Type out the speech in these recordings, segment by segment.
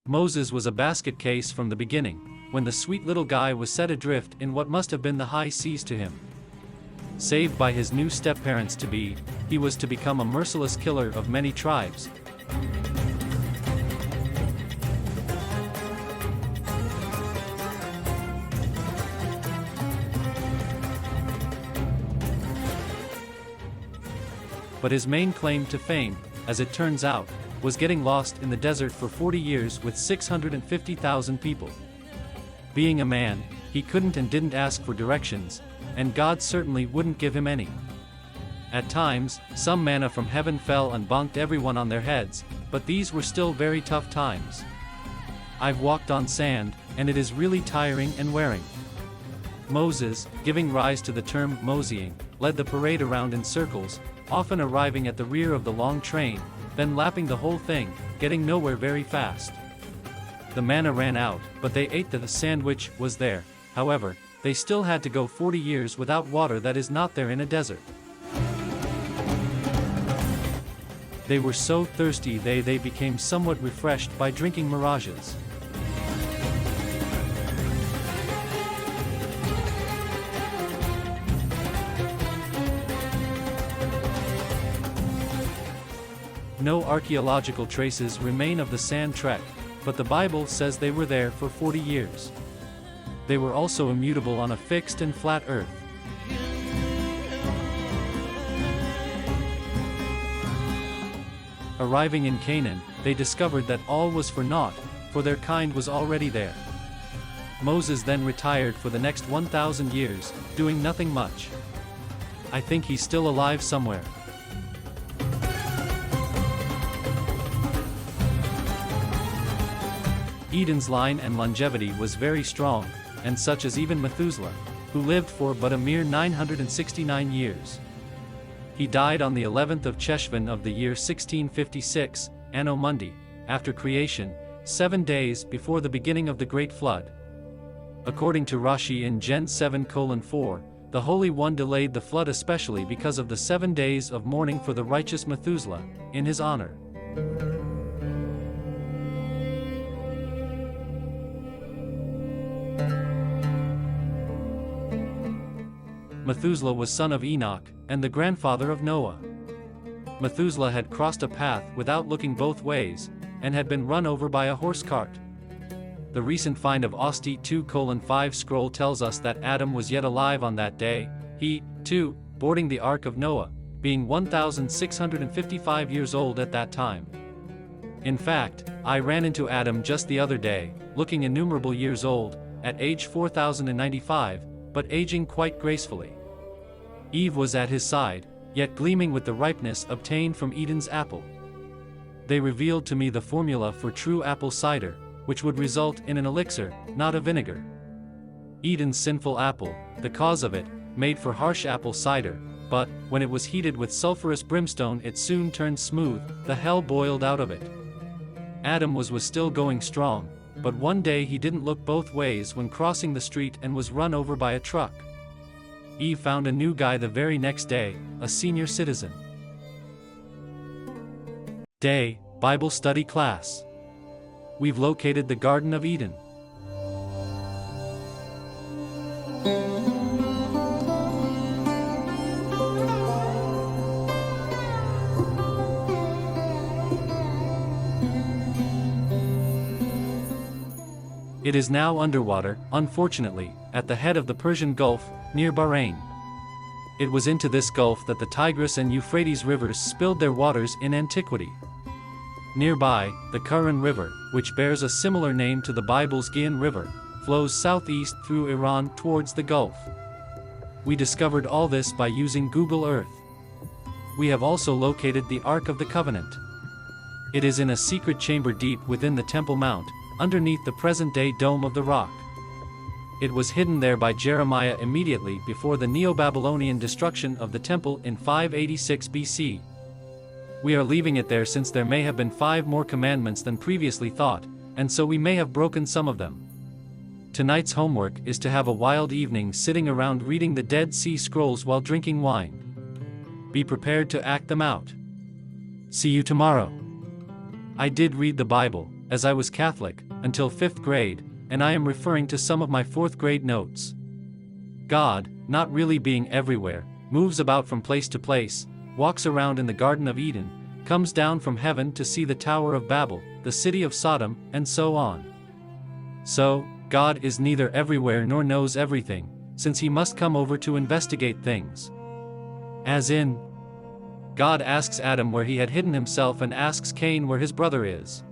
Moses was a basket case from the beginning, when the sweet little guy was set adrift in what must have been the high seas to him. Saved by his new step-parents-to-be, he was to become a merciless killer of many tribes. But his main claim to fame, as it turns out, was getting lost in the desert for 40 years with 650,000 people. Being a man, he couldn't and didn't ask for directions, and God certainly wouldn't give him any. At times, some manna from heaven fell and bonked everyone on their heads, but these were still very tough times. I've walked on sand, and it is really tiring and wearing. Moses, giving rise to the term moseying, led the parade around in circles, often arriving at the rear of the long train, then lapping the whole thing, getting nowhere very fast. The manna ran out, but they ate the sandwich was there. However, they still had to go 40 years without water that is not there in a desert. They were so thirsty they became somewhat refreshed by drinking mirages. No archaeological traces remain of the sand trek, but the Bible says they were there for 40 years. They were also immutable on a fixed and flat earth. Arriving in Canaan, they discovered that all was for naught, for their kind was already there. Moses then retired for the next 1,000 years, doing nothing much. I think he's still alive somewhere. Eden's line and longevity was very strong, and such as even Methuselah, who lived for but a mere 969 years. He died on the 11th of Cheshvan of the year 1656, Anno Mundi, after creation, 7 days before the beginning of the Great Flood. According to Rashi in Gen 7:4, the Holy One delayed the flood especially because of the 7 days of mourning for the righteous Methuselah, in his honor. Methuselah was son of Enoch, and the grandfather of Noah. Methuselah had crossed a path without looking both ways, and had been run over by a horse cart. The recent find of Osti 2:5 scroll tells us that Adam was yet alive on that day, he, too, boarding the Ark of Noah, being 1,655 years old at that time. In fact, I ran into Adam just the other day, looking innumerable years old, at age 4,095, but aging quite gracefully. Eve was at his side, yet gleaming with the ripeness obtained from Eden's apple. They revealed to me the formula for true apple cider, which would result in an elixir, not a vinegar. Eden's sinful apple, the cause of it, made for harsh apple cider, but, when it was heated with sulfurous brimstone it soon turned smooth, the hell boiled out of it. Adam was still going strong, but one day he didn't look both ways when crossing the street and was run over by a truck. Eve found a new guy the very next day, a senior citizen. Day, Bible study class. We've located the Garden of Eden. It is now underwater, unfortunately, at the head of the Persian Gulf, near Bahrain. It was into this gulf that the Tigris and Euphrates rivers spilled their waters in antiquity. Nearby, the Karun River, which bears a similar name to the Bible's Gihon River, flows southeast through Iran towards the Gulf. We discovered all this by using Google Earth. We have also located the Ark of the Covenant. It is in a secret chamber deep within the Temple Mount, underneath the present-day Dome of the Rock. It was hidden there by Jeremiah immediately before the Neo-Babylonian destruction of the temple in 586 BC. We are leaving it there since there may have been 5 more commandments than previously thought, and so we may have broken some of them. Tonight's homework is to have a wild evening sitting around reading the Dead Sea Scrolls while drinking wine. Be prepared to act them out. See you tomorrow. I did read the Bible, as I was Catholic, until 5th grade, and I am referring to some of my 4th grade notes. God, not really being everywhere, moves about from place to place, walks around in the Garden of Eden, comes down from heaven to see the Tower of Babel, the city of Sodom, and so on. So, God is neither everywhere nor knows everything, since he must come over to investigate things. As in, God asks Adam where he had hidden himself and asks Cain where his brother is.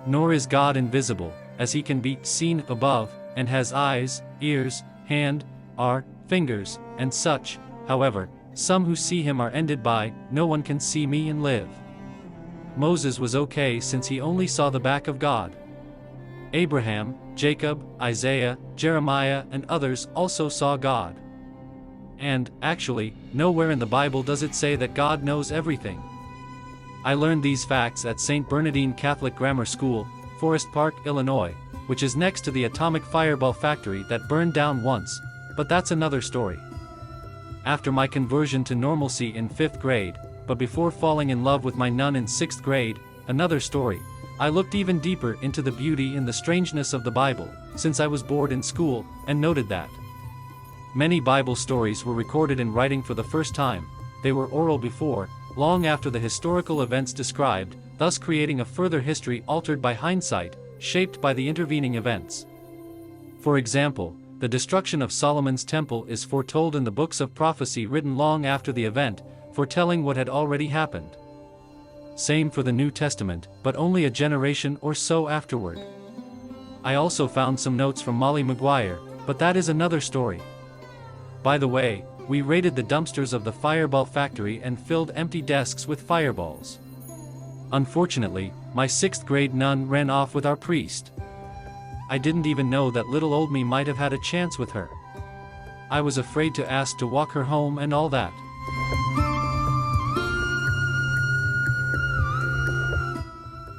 Nor is God invisible, as he can be seen above, and has eyes, ears, hand, fingers, and such. However, some who see him are ended by, "No one can see me and live." Moses was okay since he only saw the back of God. Abraham, Jacob, Isaiah, Jeremiah, and others also saw God. And, actually, nowhere in the Bible does it say that God knows everything. I learned these facts at St. Bernardine Catholic Grammar School, Forest Park, Illinois, which is next to the atomic fireball factory that burned down once, but that's another story. After my conversion to normalcy in 5th grade, but before falling in love with my nun in 6th grade, another story, I looked even deeper into the beauty and the strangeness of the Bible, since I was bored in school, and noted that many Bible stories were recorded in writing for the first time. They were oral before, long after the historical events described, thus creating a further history altered by hindsight, shaped by the intervening events. For example, the destruction of Solomon's temple is foretold in the books of prophecy written long after the event, foretelling what had already happened. Same for the New Testament, but only a generation or so afterward. I also found some notes from Molly Maguire, but that is another story. By the way, we raided the dumpsters of the fireball factory and filled empty desks with fireballs. Unfortunately, my 6th grade nun ran off with our priest. I didn't even know that little old me might have had a chance with her. I was afraid to ask to walk her home and all that.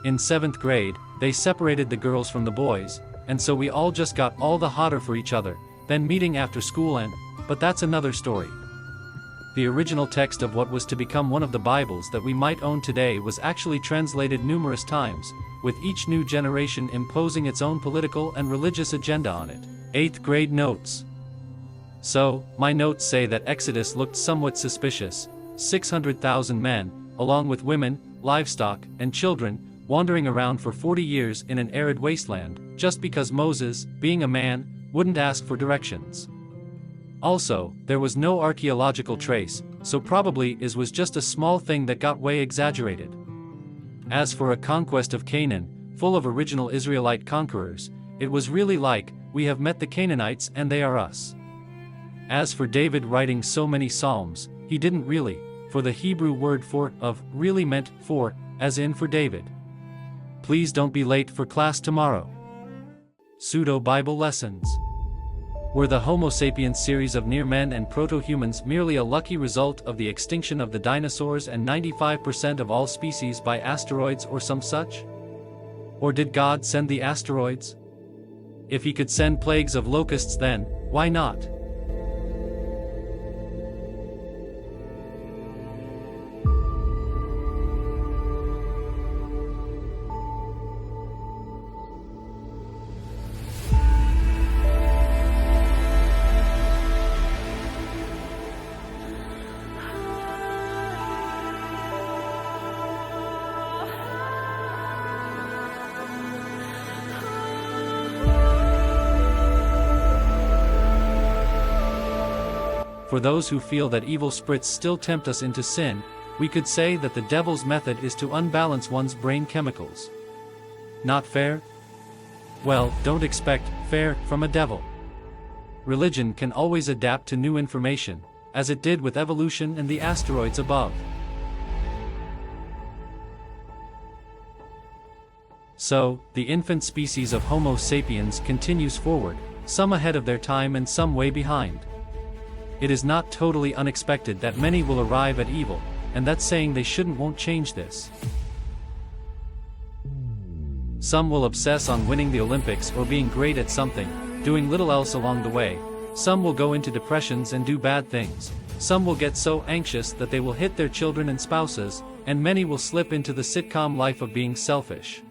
In 7th grade, they separated the girls from the boys, and so we all just got all the hotter for each other, then meeting after school but that's another story. The original text of what was to become one of the Bibles that we might own today was actually translated numerous times, with each new generation imposing its own political and religious agenda on it. 8th grade notes. So, my notes say that Exodus looked somewhat suspicious, 600,000 men, along with women, livestock, and children, wandering around for 40 years in an arid wasteland, just because Moses, being a man, wouldn't ask for directions. Also, there was no archaeological trace, so probably it was just a small thing that got way exaggerated. As for a conquest of Canaan, full of original Israelite conquerors, it was really like, we have met the Canaanites and they are us. As for David writing so many psalms, he didn't really, for the Hebrew word for, of, really meant, for, as in for David. Please don't be late for class tomorrow. Pseudo-Bible lessons. Were the Homo sapiens series of near-men and proto-humans merely a lucky result of the extinction of the dinosaurs and 95% of all species by asteroids or some such? Or did God send the asteroids? If he could send plagues of locusts then, why not? For those who feel that evil spirits still tempt us into sin, we could say that the devil's method is to unbalance one's brain chemicals. Not fair? Well, don't expect fair from a devil. Religion can always adapt to new information, as it did with evolution and the asteroids above. So, the infant species of Homo sapiens continues forward, some ahead of their time and some way behind. It is not totally unexpected that many will arrive at evil, and that's saying they won't change this. Some will obsess on winning the Olympics or being great at something, doing little else along the way. Some will go into depressions and do bad things. Some will get so anxious that they will hit their children and spouses, and many will slip into the sitcom life of being selfish.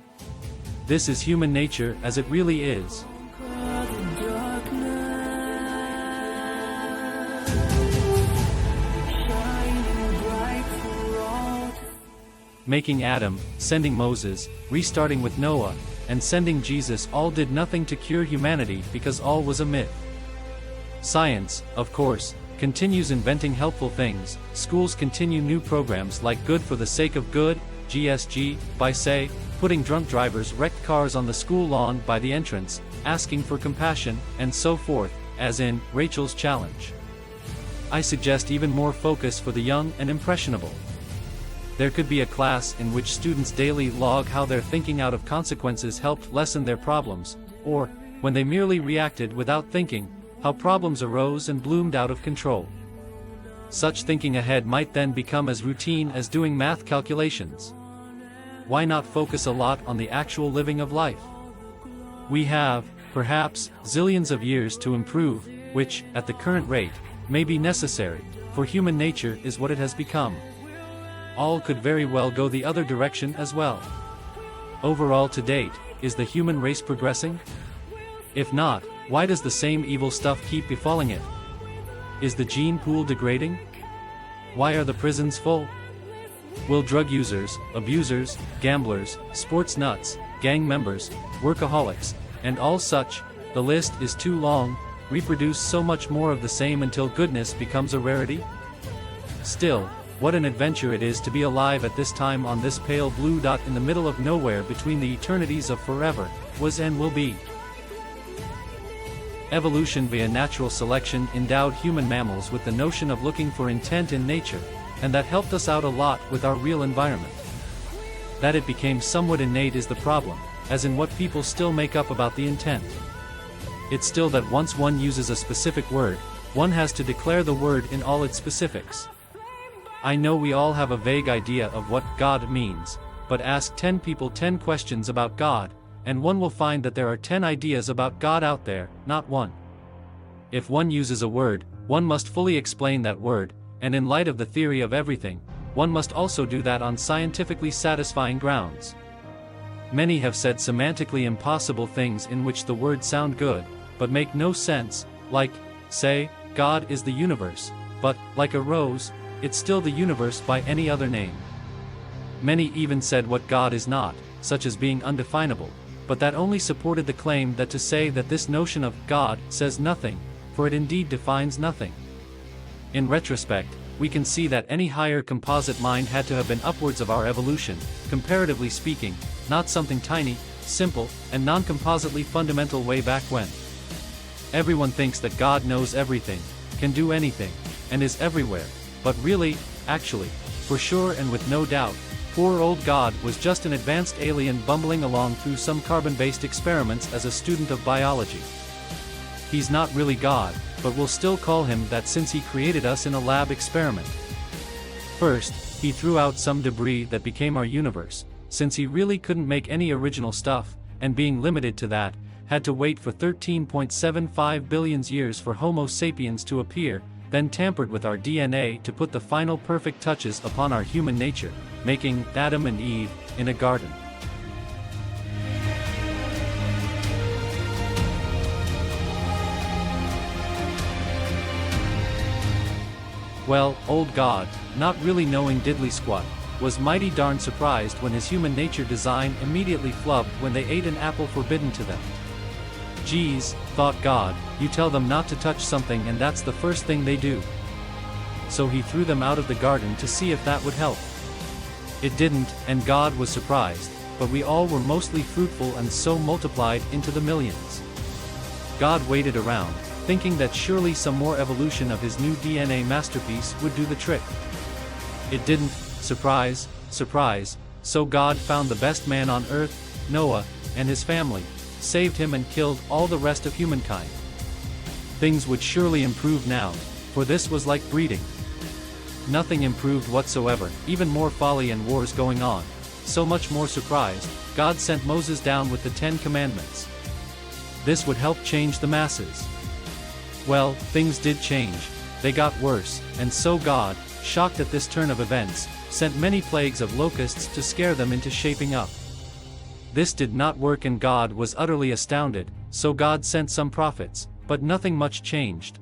This is human nature as it really is. Making Adam, sending Moses, restarting with Noah, and sending Jesus all did nothing to cure humanity because all was a myth. Science, of course, continues inventing helpful things. Schools continue new programs like Good for the Sake of Good, GSG, by say, putting drunk drivers wrecked cars on the school lawn by the entrance, asking for compassion, and so forth, as in Rachel's Challenge. I suggest even more focus for the young and impressionable. There could be a class in which students daily log how their thinking out of consequences helped lessen their problems, or, when they merely reacted without thinking, how problems arose and bloomed out of control. Such thinking ahead might then become as routine as doing math calculations. Why not focus a lot on the actual living of life? We have, perhaps, zillions of years to improve, which, at the current rate, may be necessary, for human nature is what it has become. All could very well go the other direction as well. Overall to date, is the human race progressing? If not, why does the same evil stuff keep befalling it? Is the gene pool degrading? Why are the prisons full? Will drug users, abusers, gamblers, sports nuts, gang members, workaholics, and all such, the list is too long, reproduce so much more of the same until goodness becomes a rarity? Still, what an adventure it is to be alive at this time on this pale blue dot in the middle of nowhere between the eternities of forever, was and will be. Evolution via natural selection endowed human mammals with the notion of looking for intent in nature, and that helped us out a lot with our real environment. That it became somewhat innate is the problem, as in what people still make up about the intent. It's still that once one uses a specific word, one has to declare the word in all its specifics. I know we all have a vague idea of what God means, but ask 10 people 10 questions about God, and one will find that there are 10 ideas about God out there, not one. If one uses a word, one must fully explain that word, and in light of the theory of everything, one must also do that on scientifically satisfying grounds. Many have said semantically impossible things in which the words sound good, but make no sense, like, say, God is the universe, but, like a rose, it's still the universe by any other name. Many even said what God is not, such as being undefinable, but that only supported the claim that to say that this notion of God says nothing, for it indeed defines nothing. In retrospect, we can see that any higher composite mind had to have been upwards of our evolution, comparatively speaking, not something tiny, simple, and non-compositely fundamental way back when. Everyone thinks that God knows everything, can do anything, and is everywhere. But really, actually, for sure and with no doubt, poor old God was just an advanced alien bumbling along through some carbon-based experiments as a student of biology. He's not really God, but we'll still call him that since he created us in a lab experiment. First, he threw out some debris that became our universe, since he really couldn't make any original stuff, and being limited to that, had to wait for 13.75 billion years for Homo sapiens to appear, then tampered with our DNA to put the final perfect touches upon our human nature, making Adam and Eve in a garden. Well, old God, not really knowing diddly squat, was mighty darn surprised when his human nature design immediately flubbed when they ate an apple forbidden to them. Geez, thought God, you tell them not to touch something and that's the first thing they do. So he threw them out of the garden to see if that would help. It didn't, and God was surprised, but we all were mostly fruitful and so multiplied into the millions. God waited around, thinking that surely some more evolution of his new DNA masterpiece would do the trick. It didn't, surprise, surprise, so God found the best man on earth, Noah, and his family, saved him and killed all the rest of humankind. Things would surely improve now, for this was like breeding. Nothing improved whatsoever, even more folly and wars going on. So much more surprised, God sent Moses down with the 10 Commandments. This would help change the masses. Well, things did change, they got worse, and so God, shocked at this turn of events, sent many plagues of locusts to scare them into shaping up. This did not work and God was utterly astounded, so God sent some prophets, but nothing much changed.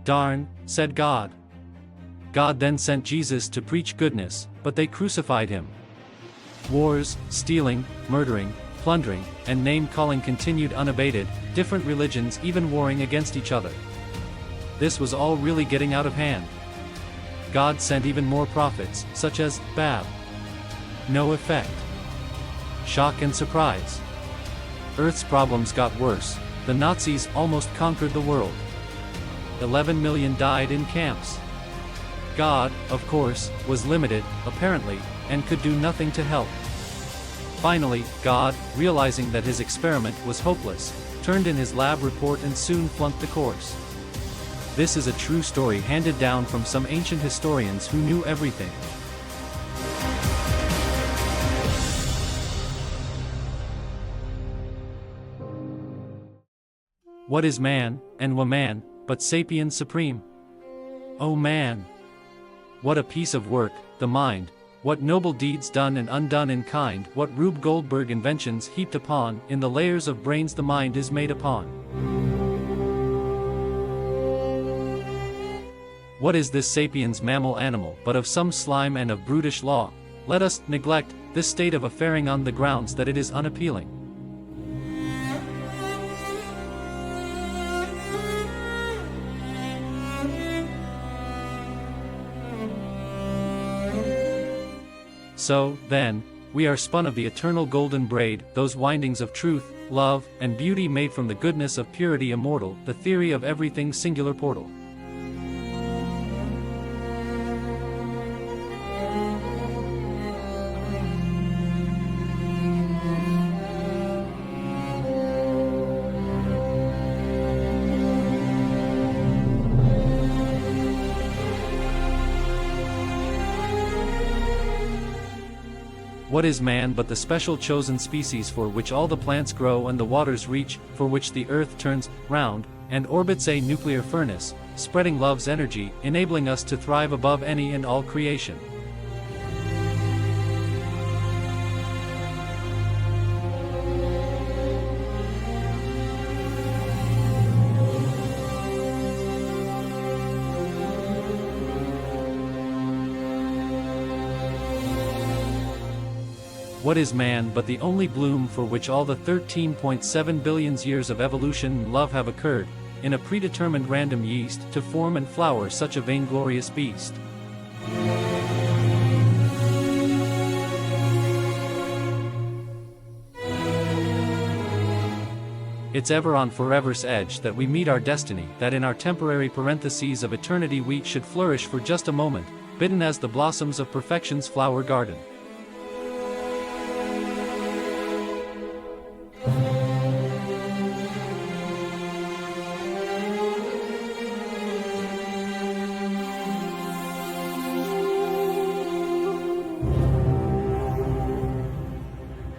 "Darn," said God. God then sent Jesus to preach goodness, but they crucified him. Wars, stealing, murdering, plundering, and name-calling continued unabated, different religions even warring against each other. This was all really getting out of hand. God sent even more prophets, such as Bab. No effect. Shock and surprise. Earth's problems got worse. The Nazis almost conquered the world. 11 million died in camps. God, of course, was limited, apparently, and could do nothing to help. Finally, God, realizing that his experiment was hopeless, turned in his lab report and soon flunked the course. This is a true story handed down from some ancient historians who knew everything. What is man, and woman, but sapiens supreme? Oh man! What a piece of work, the mind, what noble deeds done and undone in kind, what Rube Goldberg inventions heaped upon, in the layers of brains the mind is made upon. What is this sapiens mammal animal but of some slime and of brutish law? Let us neglect this state of affaring on the grounds that it is unappealing. So, then, we are spun of the eternal golden braid, those windings of truth, love, and beauty made from the goodness of purity immortal, the theory of everything singular portal. What is man but the special chosen species for which all the plants grow and the waters reach, for which the earth turns round, and orbits a nuclear furnace, spreading love's energy, enabling us to thrive above any and all creation. What is man but the only bloom for which all the 13.7 billion years of evolution and love have occurred, in a predetermined random yeast to form and flower such a vainglorious beast? It's ever on forever's edge that we meet our destiny, that in our temporary parentheses of eternity we should flourish for just a moment, bidden as the blossoms of perfection's flower garden.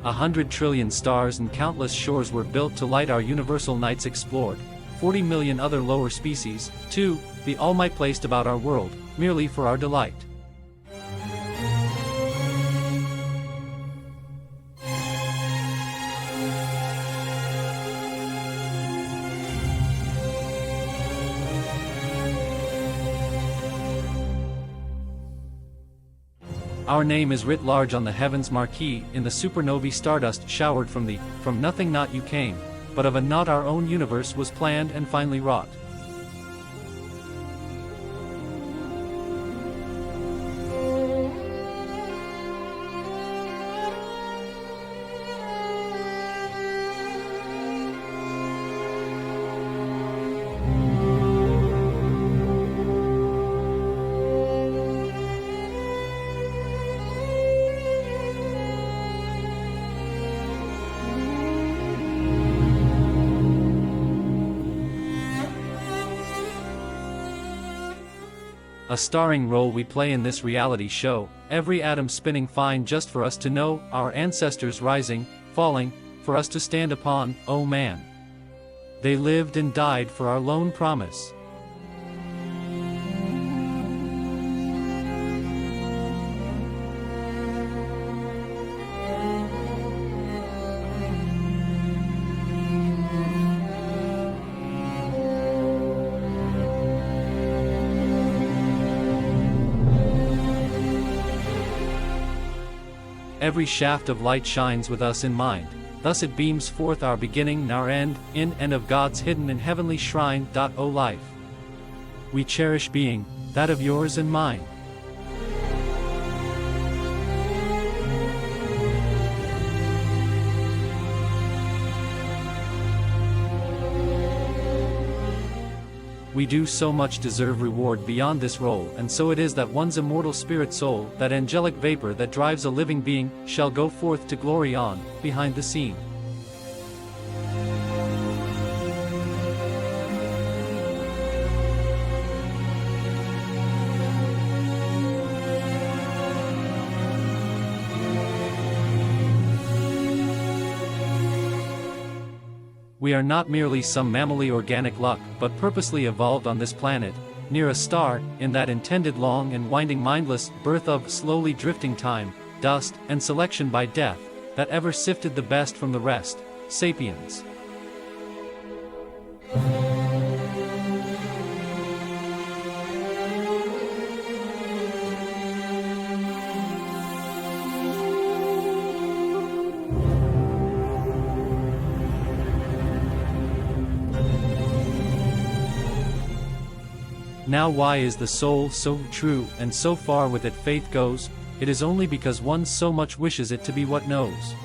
A 100 trillion stars and countless shores were built to light our universal nights explored, 40 million other lower species, too, the all might placed about our world, merely for our delight. Our name is writ large on the heavens marquee, in the supernovae stardust showered from nothing not you came, but of a not our own universe was planned and finally wrought. A starring role we play in this reality show, every atom spinning fine just for us to know, our ancestors rising, falling, for us to stand upon, oh man. They lived and died for our lone promise. every shaft of light shines with us in mind, thus it beams forth our beginning and our end, in and of God's hidden and heavenly shrine. O life, we cherish being, that of yours and mine. We do so much deserve reward beyond this role, and so it is that one's immortal spirit soul, that angelic vapor that drives a living being, shall go forth to glory on, behind the scene. We are not merely some mammally organic luck, but purposely evolved on this planet, near a star, in that intended long and winding mindless birth of slowly drifting time, dust, and selection by death, that ever sifted the best from the rest, sapiens. Now why is the soul so true, and so far with it faith goes? It is only because one so much wishes it to be what knows.